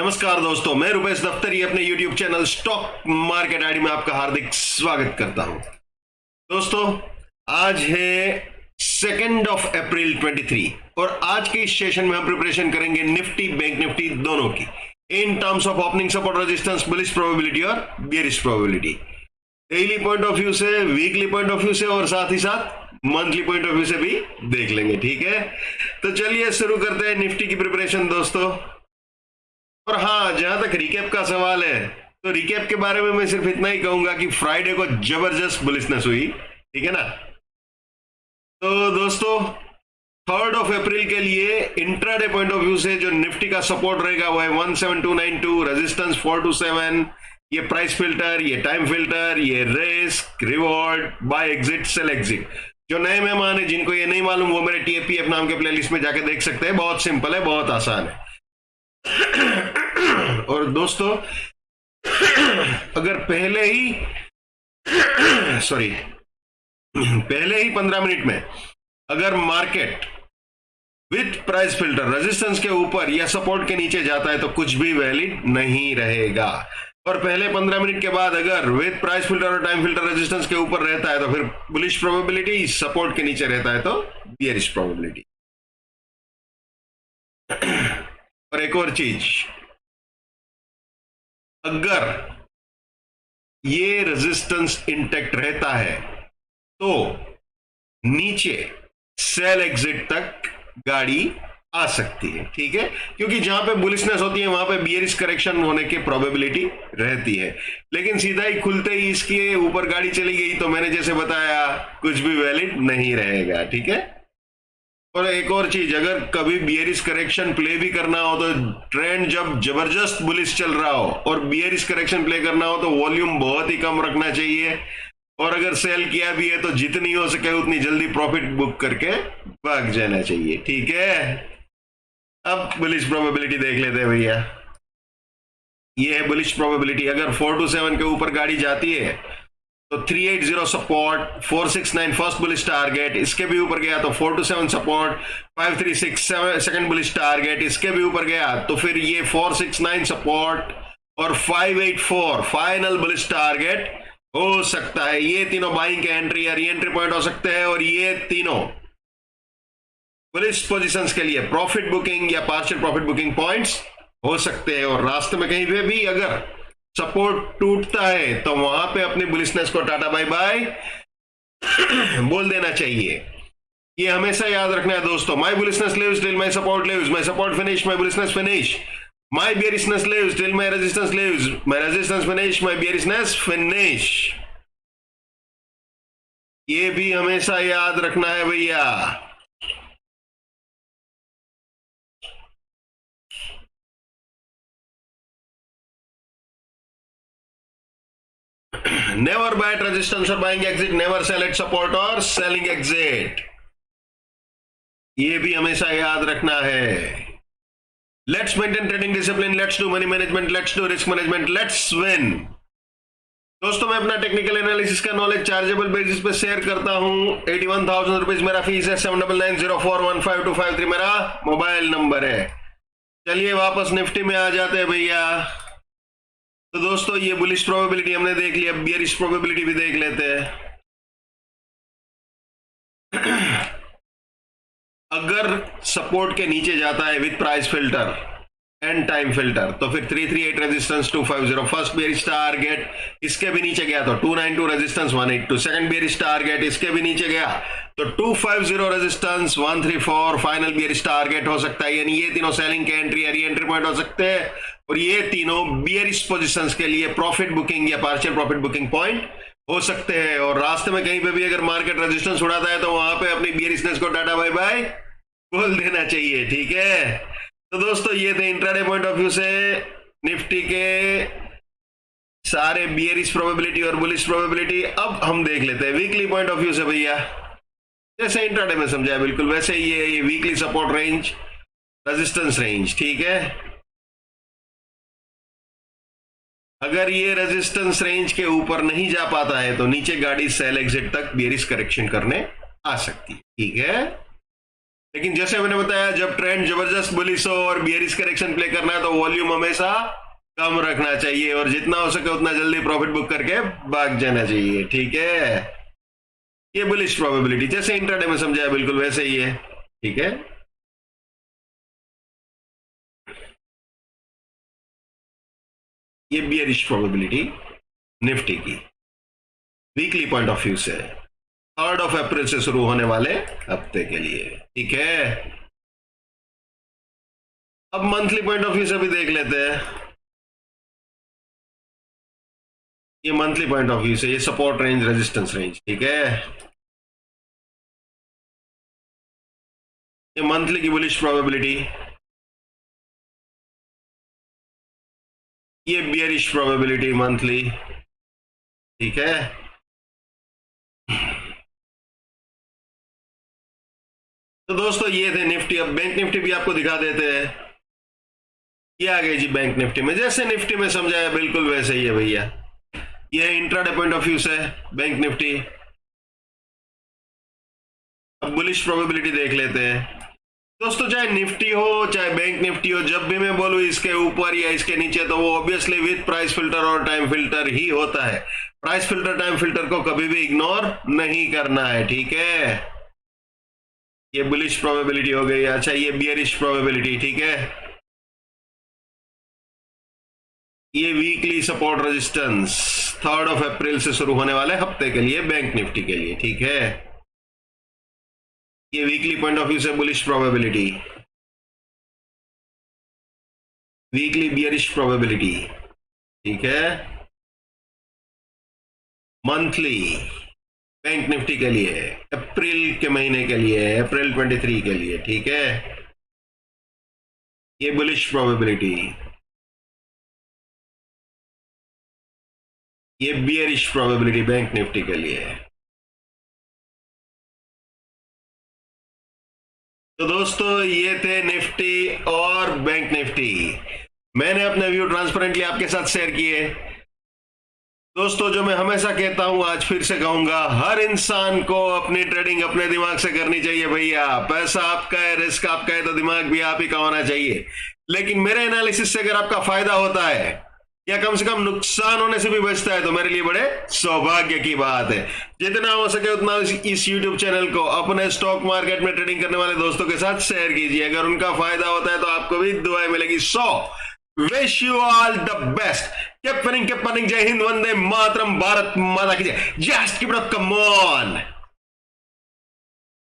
नमस्कार दोस्तों, मैं रुपेश दफ्तरी अपने YouTube channel stock market ID में आपका हार्दिक स्वागत करता हूं। दोस्तों, आज है 2 अप्रैल 23 और आज के इस सेशन में हम प्रिपरेशन करेंगे निफ्टी बैंक निफ्टी दोनों की in terms of opening support resistance, bullish probability और bearish probability, daily point of view से, वीकली पॉइंट ऑफ व्यू से और साथ ही साथ मंथली पॉइंट ऑफ व्यू से भी देख लेंगे। ठीक है, तो चलिए शुरू करते हैं निफ्टी की प्रिपरेशन दोस्तों। और हाँ, जहां तक रिकैप का सवाल है तो रिकैप के बारे में मैं सिर्फ इतना ही कहूंगा कि फ्राइडे को जबरदस्त बुलिशनेस हुई, ठीक है ना। तो दोस्तों, 3 अप्रैल के लिए इंट्राडे पॉइंट ऑफ व्यू से जो निफ्टी का सपोर्ट रहेगा वो है 17292, रेजिस्टेंस 427, ये प्राइस फिल्टर, ये टाइम फिल्टर, ये risk reward, buy exit, sell exit. जो नए मेहमान है जिनको ये नहीं मालूम वो मेरे टीएपीएफ नाम के प्लेलिस्ट में जाके देख सकते हैं। बहुत सिंपल है, बहुत आसान है। और दोस्तों, अगर पहले ही 15 मिनट में अगर market with price filter resistance के ऊपर या सपोर्ट के नीचे जाता है तो कुछ भी वैलिड नहीं रहेगा। और पहले 15 मिनट के बाद अगर विथ प्राइस फिल्टर और टाइम फिल्टर रेजिस्टेंस के ऊपर रहता है तो फिर बुलिश प्रोबेबिलिटी, सपोर्ट के नीचे रहता है तो बियरिश प्रोबेबिलिटी। और एक और चीज, अगर ये रेजिस्टेंस इंटैक्ट रहता है तो नीचे सेल एग्जिट तक गाड़ी आ सकती है, ठीक है, क्योंकि जहां पे बुलिशनेस होती है वहां पे बियरिश करेक्शन होने की प्रोबेबिलिटी रहती है। लेकिन सीधा ही खुलते ही इसके ऊपर गाड़ी चली गई तो मैंने जैसे बताया कुछ भी वैलिड नहीं रहेगा, ठीक है। और एक और चीज, अगर कभी बियरिश करेक्शन प्ले भी करना हो तो ट्रेंड जब जबरदस्त बुलिश चल रहा हो और बियरिश करेक्शन प्ले करना हो तो वॉल्यूम बहुत ही कम रखना चाहिए। और अगर सेल किया भी है तो जितनी हो सके उतनी जल्दी प्रॉफिट बुक करके भाग जाना चाहिए, ठीक है। अब बुलिश प्रोबेबिलिटी देख लेते हैं भैया। ये है बुलिश प्रोबेबिलिटी। अगर 427 के ऊपर गाड़ी जाती है तो 380 सपोर्ट, 469 फर्स्ट बुलिश टारगेट, इसके भी ऊपर गया तो 427 सपोर्ट, 536 सेकंड बुलिश टारगेट, इसके भी ऊपर गया तो फिर ये 469 सपोर्ट और 584 फाइनल बुलिश टारगेट हो सकता है। ये तीनों बाइंग के एंट्री या री एंट्री पॉइंट हो सकते हैं और ये तीनों बुलिश पोजीशंस के लिए प्रॉफिट बुकिंग या पार्शियल प्रॉफिट बुकिंग पॉइंट्स हो सकते हैं। और रास्ते में कहीं पे भी अगर सपोर्ट टूटता है तो वहां पे अपनी बुलिशनेस को टाटा बाय बाय बोल देना चाहिए। ये हमेशा याद रखना है दोस्तों। My bullishness lives till my support lives, my support finish, my bullishness finish, my bearishness lives till my resistance lives, my resistance finish, my bearishness finish. ये भी हमेशा याद रखना है भैया। Never buy at resistance or buying exit, never sell at support or selling exit। ये भी हमेशा याद रखना है। Let's maintain trading discipline, let's do money management, let's do risk management, let's win। दोस्तों, मैं अपना टेक्निकल एनालिसिस का नॉलेज चार्जेबल बेसिस पे शेयर करता हूं। 81,000 रुपीज मेरा फीस है। 7990415253 मेरा मोबाइल नंबर है। चलिए वापस निफ्टी में आ जाते हैं भैया। तो दोस्तों, ये बुलिश प्रोबेबिलिटी हमने देख लिया, बियरिश प्रोबेबिलिटी भी देख लेते हैं। अगर सपोर्ट के नीचे जाता है with price filter and time filter तो फिर 338 रेजिस्टेंस 250 फर्स्ट बियरिश टारगेट, इसके भी नीचे गया तो 292 रेजिस्टेंस 182 सेकंड बियरिश टारगेट, इसके भी नीचे गया तो 250 रेजिस्टेंस 134 फाइनल बियरिश टारगेट हो सकता है। यानी ये तीनों सेलिंग के एंट्री या री एंट्री पॉइंट हो सकते हैं और ये तीनों बियरिश पोजीशंस के लिए प्रॉफिट बुकिंग या पार्शियल प्रॉफिट बुकिंग पॉइंट हो सकते हैं। और रास्ते में कहीं पे भी अगर मार्केट रेजिस्टेंस उड़ाता है तो वहां पे अपनी बियरिशनेस को टाटा बाय बाय बोल देना चाहिए, ठीक है। तो दोस्तों, ये थे इंट्राडे पॉइंट ऑफ व्यू से निफ्टी के सारे बियरिश प्रोबेबिलिटी और बुलिश प्रोबेबिलिटी। अब हम देख लेते हैं वीकली पॉइंट ऑफ व्यू से भैया। जैसे इंट्राडे में समझाया बिल्कुल वैसे ही ये weekly support range, resistance range, ठीक है। अगर ये रेजिस्टेंस रेंज के ऊपर नहीं जा पाता है तो नीचे गाड़ी सेल एग्जिट तक बियरिश करेक्शन करने आ सकती है, ठीक है। लेकिन जैसे मैंने बताया, जब ट्रेंड जबरदस्त बुलिश हो और बियरिश करेक्शन प्ले करना है तो वॉल्यूम हमेशा कम रखना चाहिए और जितना हो सके उतना जल्दी प्रॉफिट बुक करके भाग जाना चाहिए। ठीक है, ये बुलिश प्रोबेबिलिटी जैसे इंट्राडे में समझाया बिल्कुल वैसे ही है। ठीक है, ये बियरिश प्रोबेबिलिटी निफ्टी की वीकली पॉइंट ऑफ व्यू से 3 अप्रैल से शुरू होने वाले हफ्ते के लिए। ठीक है, अब मंथली पॉइंट ऑफ व्यू से भी देख लेते हैं। ये मंथली पॉइंट ऑफ व्यू से ये सपोर्ट रेंज, रेजिस्टेंस रेंज। ठीक है, ये मंथली की बुलिश प्रोबेबिलिटी, ये बियरिश प्रोबेबिलिटी मंथली। ठीक है, तो दोस्तों ये थे निफ्टी। अब बैंक निफ्टी भी आपको दिखा देते हैं। ये आ गए जी बैंक निफ्टी में, जैसे निफ्टी में समझाया बिल्कुल वैसे ही है भैया। ये इंट्राडे पॉइंट ऑफ व्यू से बैंक निफ्टी। अब बुलिश प्रोबेबिलिटी देख लेते हैं दोस्तों। चाहे निफ्टी हो चाहे बैंक निफ्टी हो, जब भी मैं बोलूं इसके ऊपर या इसके नीचे, तो वो ऑब्वियसली विद प्राइस फिल्टर और टाइम फिल्टर ही होता है। प्राइस फिल्टर टाइम फिल्टर को कभी भी इग्नोर नहीं करना है। ठीक है, ये बुलिश प्रोबेबिलिटी हो गई। अच्छा, ये बियरिश प्रोबेबिलिटी। ठीक है, ये वीकली सपोर्ट रेजिस्टेंस 3 अप्रैल से शुरू होने वाले हफ्ते के लिए बैंक निफ्टी के लिए। ठीक है, ये वीकली पॉइंट ऑफ व्यू से bullish probability, weekly bearish probability. ठीक है, मंथली बैंक निफ्टी के लिए अप्रैल के महीने के लिए, अप्रैल 23 के लिए। ठीक है, ये बुलिश प्रोबेबिलिटी, ये बियरिश प्रोबेबिलिटी बैंक निफ्टी के लिए। तो दोस्तों ये थे निफ्टी और बैंक निफ्टी। मैंने अपने व्यू ट्रांसपेरेंटली आपके साथ शेयर किए। दोस्तों जो मैं हमेशा कहता हूं, आज फिर से कहूंगा, हर इंसान को अपनी ट्रेडिंग अपने दिमाग से करनी चाहिए भैया। पैसा आपका है, रिस्क आपका है, तो दिमाग भी आप ही का होना चाहिए। लेकिन मेरे एनालिसिस से अगर आपका फायदा होता है या कम से कम नुकसान होने से भी बचता है तो मेरे लिए बड़े सौभाग्य की बात है। जितना हो सके उतना इस YouTube चैनल को अपने स्टॉक मार्केट में ट्रेडिंग करने वाले दोस्तों के साथ शेयर कीजिए। अगर उनका फायदा होता है तो आपको भी दुआएं मिलेगी। Wish you all the best. Keep winning, keep winning. जय हिंद, वंदे मातरम, भारत माता की जय। Just keep it up, come on.